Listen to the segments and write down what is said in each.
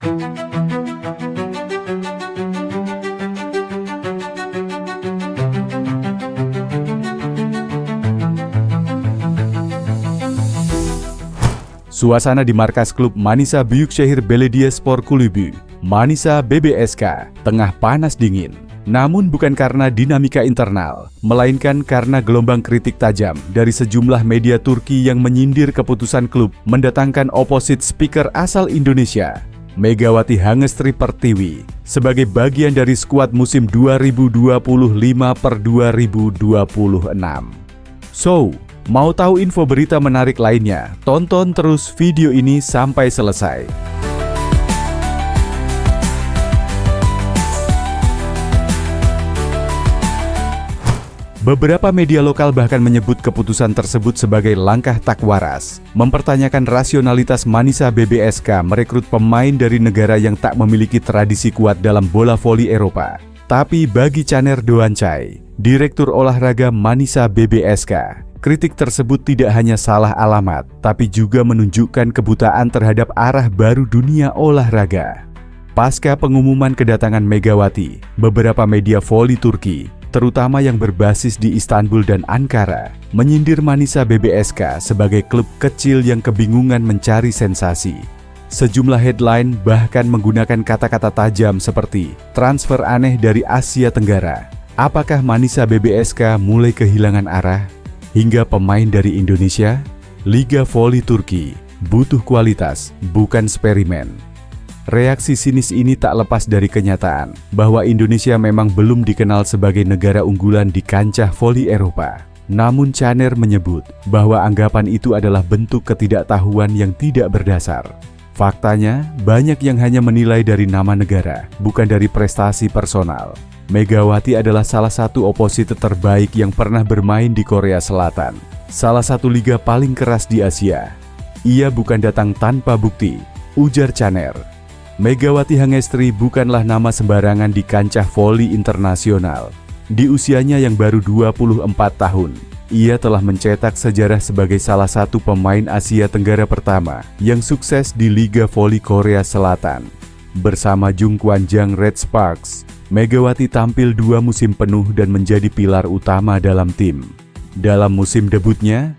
Suasana di markas klub Manisa Büyükşehir Belediyespor Kulübü, Manisa BBSK, tengah panas dingin. Namun bukan karena dinamika internal, melainkan karena gelombang kritik tajam dari sejumlah media Turki yang menyindir keputusan klub mendatangkan opposite speaker asal Indonesia, Megawati Hangestri Pertiwi, sebagai bagian dari skuad musim 2025/2026. So, mau tahu info berita menarik lainnya? Tonton terus video ini sampai selesai. Beberapa media lokal bahkan menyebut keputusan tersebut sebagai langkah tak waras, mempertanyakan rasionalitas Manisa BBSK merekrut pemain dari negara yang tak memiliki tradisi kuat dalam bola voli Eropa. Tapi bagi Caner Doğançay, Direktur Olahraga Manisa BBSK, kritik tersebut tidak hanya salah alamat, tapi juga menunjukkan kebutaan terhadap arah baru dunia olahraga. Pasca pengumuman kedatangan Megawati, beberapa media voli Turki, terutama yang berbasis di Istanbul dan Ankara, menyindir Manisa BBSK sebagai klub kecil yang kebingungan mencari sensasi. Sejumlah headline bahkan menggunakan kata-kata tajam seperti transfer aneh dari Asia Tenggara, apakah Manisa BBSK mulai kehilangan arah, hingga pemain dari Indonesia, Liga Voli Turki butuh kualitas, bukan eksperimen. Reaksi sinis ini tak lepas dari kenyataan bahwa Indonesia memang belum dikenal sebagai negara unggulan di kancah voli Eropa. Namun Caner menyebut bahwa anggapan itu adalah bentuk ketidaktahuan yang tidak berdasar. Faktanya, banyak yang hanya menilai dari nama negara, bukan dari prestasi personal. Megawati adalah salah satu oposite terbaik yang pernah bermain di Korea Selatan, salah satu liga paling keras di Asia. Ia bukan datang tanpa bukti, ujar Caner. Megawati Hangestri bukanlah nama sembarangan di kancah voli internasional. Di usianya yang baru 24 tahun, ia telah mencetak sejarah sebagai salah satu pemain Asia Tenggara pertama yang sukses di Liga Voli Korea Selatan. Bersama Jungkwanjang Red Sparks, Megawati tampil 2 musim penuh dan menjadi pilar utama dalam tim. Dalam musim debutnya,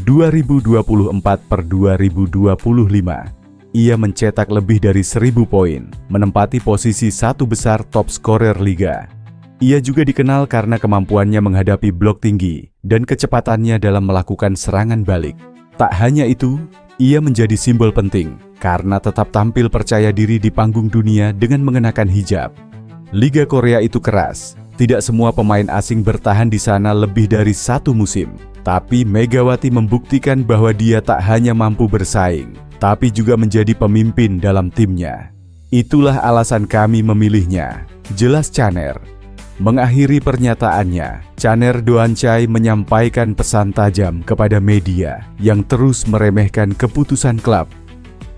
2024/2025, ia mencetak lebih dari 1.000 poin, menempati posisi 1 besar top scorer liga. Ia juga dikenal karena kemampuannya menghadapi blok tinggi dan kecepatannya dalam melakukan serangan balik. Tak hanya itu, ia menjadi simbol penting karena tetap tampil percaya diri di panggung dunia dengan mengenakan hijab. Liga Korea itu keras, tidak semua pemain asing bertahan di sana lebih dari 1 musim. Tapi Megawati membuktikan bahwa dia tak hanya mampu bersaing, tapi juga menjadi pemimpin dalam timnya. Itulah alasan kami memilihnya, jelas Caner. Mengakhiri pernyataannya, Caner Doğançay menyampaikan pesan tajam kepada media yang terus meremehkan keputusan klub.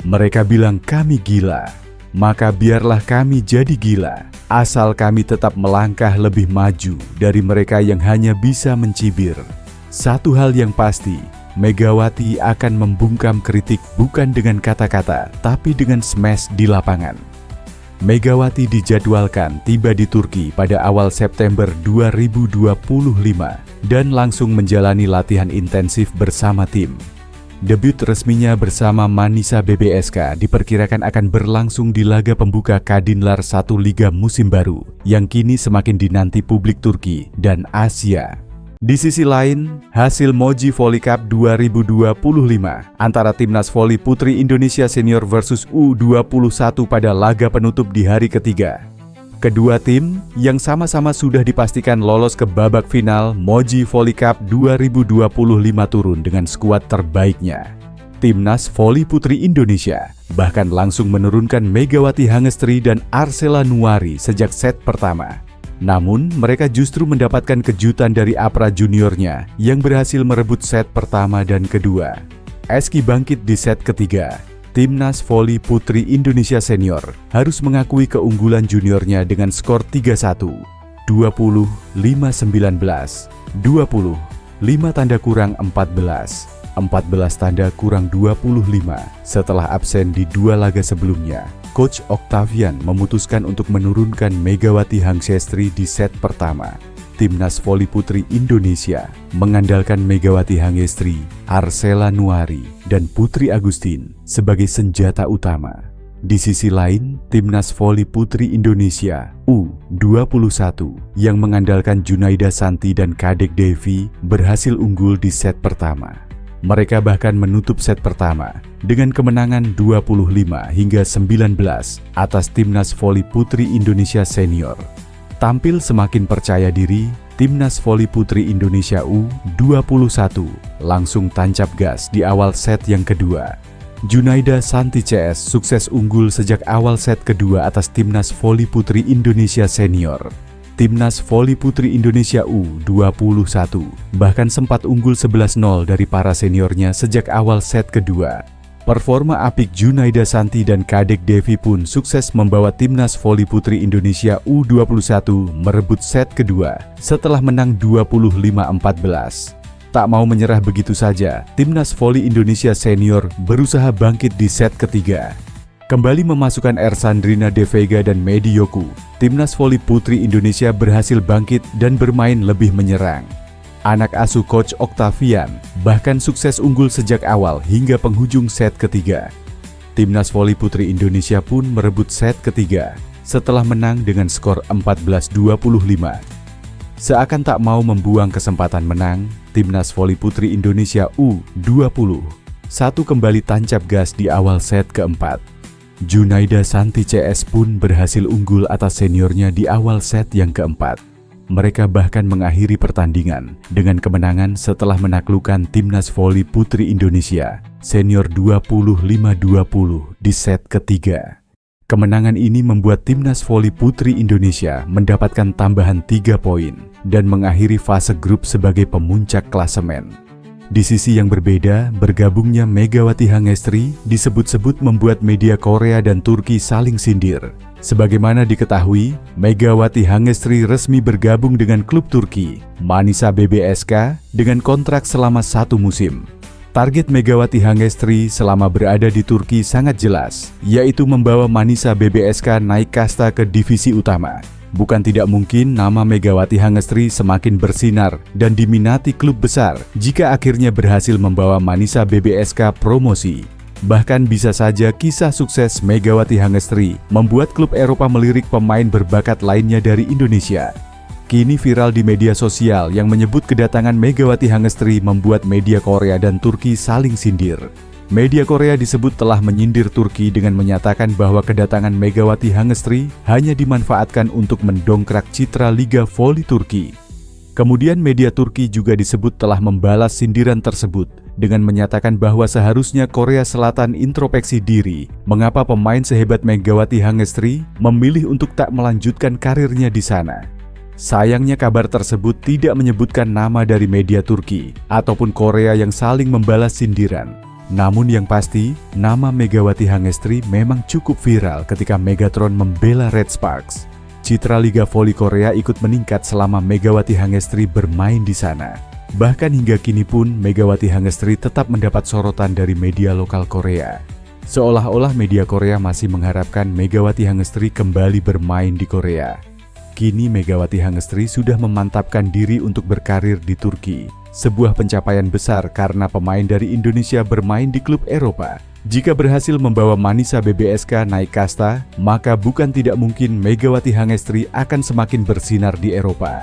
Mereka bilang kami gila, maka biarlah kami jadi gila, asal kami tetap melangkah lebih maju dari mereka yang hanya bisa mencibir. Satu hal yang pasti, Megawati akan membungkam kritik bukan dengan kata-kata, tapi dengan smash di lapangan. Megawati dijadwalkan tiba di Turki pada awal September 2025 dan langsung menjalani latihan intensif bersama tim. Debut resminya bersama Manisa BBSK diperkirakan akan berlangsung di laga pembuka Kadınlar 1 Liga musim baru yang kini semakin dinanti publik Turki dan Asia. Di sisi lain, hasil Moji Voli Cup 2025 antara Timnas Voli Putri Indonesia Senior versus U21 pada laga penutup di hari ketiga. Kedua tim yang sama-sama sudah dipastikan lolos ke babak final Moji Voli Cup 2025 turun dengan skuad terbaiknya. Timnas Voli Putri Indonesia bahkan langsung menurunkan Megawati Hangestri dan Arsela Nuari sejak set pertama. Namun, mereka justru mendapatkan kejutan dari Apra juniornya yang berhasil merebut set pertama dan kedua. Eski bangkit di set ketiga. Timnas Voli Putri Indonesia Senior harus mengakui keunggulan juniornya dengan skor 3-1, 20, 5-19, 20, 5 tanda kurang 14. 14 tanda kurang 25 setelah absen di 2 laga sebelumnya. Coach Octavian memutuskan untuk menurunkan Megawati Hangestri di set pertama. Timnas Voli Putri Indonesia mengandalkan Megawati Hangestri, Arcella Nuari, dan Putri Agustin sebagai senjata utama. Di sisi lain, Timnas Voli Putri Indonesia U21 yang mengandalkan Junaida Santi dan Kadek Devi berhasil unggul di set pertama. Mereka bahkan menutup set pertama dengan kemenangan 25 hingga 19 atas Timnas Voli Putri Indonesia Senior. Tampil semakin percaya diri, Timnas Voli Putri Indonesia U21 langsung tancap gas di awal set yang kedua. Junaida Santi CS sukses unggul sejak awal set kedua atas Timnas Voli Putri Indonesia Senior. Timnas Voli Putri Indonesia U21 bahkan sempat unggul 11-0 dari para seniornya sejak awal set kedua. Performa apik Junaida Santi dan Kadek Devi pun sukses membawa Timnas Voli Putri Indonesia U21 merebut set kedua setelah menang 25-14. Tak mau menyerah begitu saja, Timnas Voli Indonesia Senior berusaha bangkit di set ketiga. Kembali memasukkan Ersandrina De Vega dan Medi Yoku, Timnas Voli Putri Indonesia berhasil bangkit dan bermain lebih menyerang. Anak asuh Coach Octavian bahkan sukses unggul sejak awal hingga penghujung set ketiga. Timnas Voli Putri Indonesia pun merebut set ketiga setelah menang dengan skor 14-25. Seakan tak mau membuang kesempatan menang, Timnas Voli Putri Indonesia U21 kembali tancap gas di awal set keempat. Junaida Santi CS pun berhasil unggul atas seniornya di awal set yang keempat. Mereka bahkan mengakhiri pertandingan dengan kemenangan setelah menaklukkan Timnas Voli Putri Indonesia Senior 25-20 di set ketiga. Kemenangan ini membuat Timnas Voli Putri Indonesia mendapatkan tambahan 3 poin dan mengakhiri fase grup sebagai pemuncak klasemen. Di sisi yang berbeda, bergabungnya Megawati Hangestri disebut-sebut membuat media Korea dan Turki saling sindir. Sebagaimana diketahui, Megawati Hangestri resmi bergabung dengan klub Turki, Manisa BBSK, dengan kontrak selama 1 musim. Target Megawati Hangestri selama berada di Turki sangat jelas, yaitu membawa Manisa BBSK naik kasta ke divisi utama. Bukan tidak mungkin nama Megawati Hangestri semakin bersinar dan diminati klub besar jika akhirnya berhasil membawa Manisa BBSK promosi. Bahkan bisa saja kisah sukses Megawati Hangestri membuat klub Eropa melirik pemain berbakat lainnya dari Indonesia. Kini viral di media sosial yang menyebut kedatangan Megawati Hangestri membuat media Korea dan Turki saling sindir. Media Korea disebut telah menyindir Turki dengan menyatakan bahwa kedatangan Megawati Hangestri hanya dimanfaatkan untuk mendongkrak citra Liga Voli Turki. Kemudian media Turki juga disebut telah membalas sindiran tersebut dengan menyatakan bahwa seharusnya Korea Selatan introspeksi diri mengapa pemain sehebat Megawati Hangestri memilih untuk tak melanjutkan karirnya di sana. Sayangnya kabar tersebut tidak menyebutkan nama dari media Turki ataupun Korea yang saling membalas sindiran. Namun yang pasti, nama Megawati Hangestri memang cukup viral ketika Megatron membela Red Sparks. Citra Liga Voli Korea ikut meningkat selama Megawati Hangestri bermain di sana. Bahkan hingga kini pun Megawati Hangestri tetap mendapat sorotan dari media lokal Korea. Seolah-olah media Korea masih mengharapkan Megawati Hangestri kembali bermain di Korea. Kini Megawati Hangestri sudah memantapkan diri untuk berkarir di Turki. Sebuah pencapaian besar karena pemain dari Indonesia bermain di klub Eropa. Jika berhasil membawa Manisa BBSK naik kasta, maka bukan tidak mungkin Megawati Hangestri akan semakin bersinar di Eropa.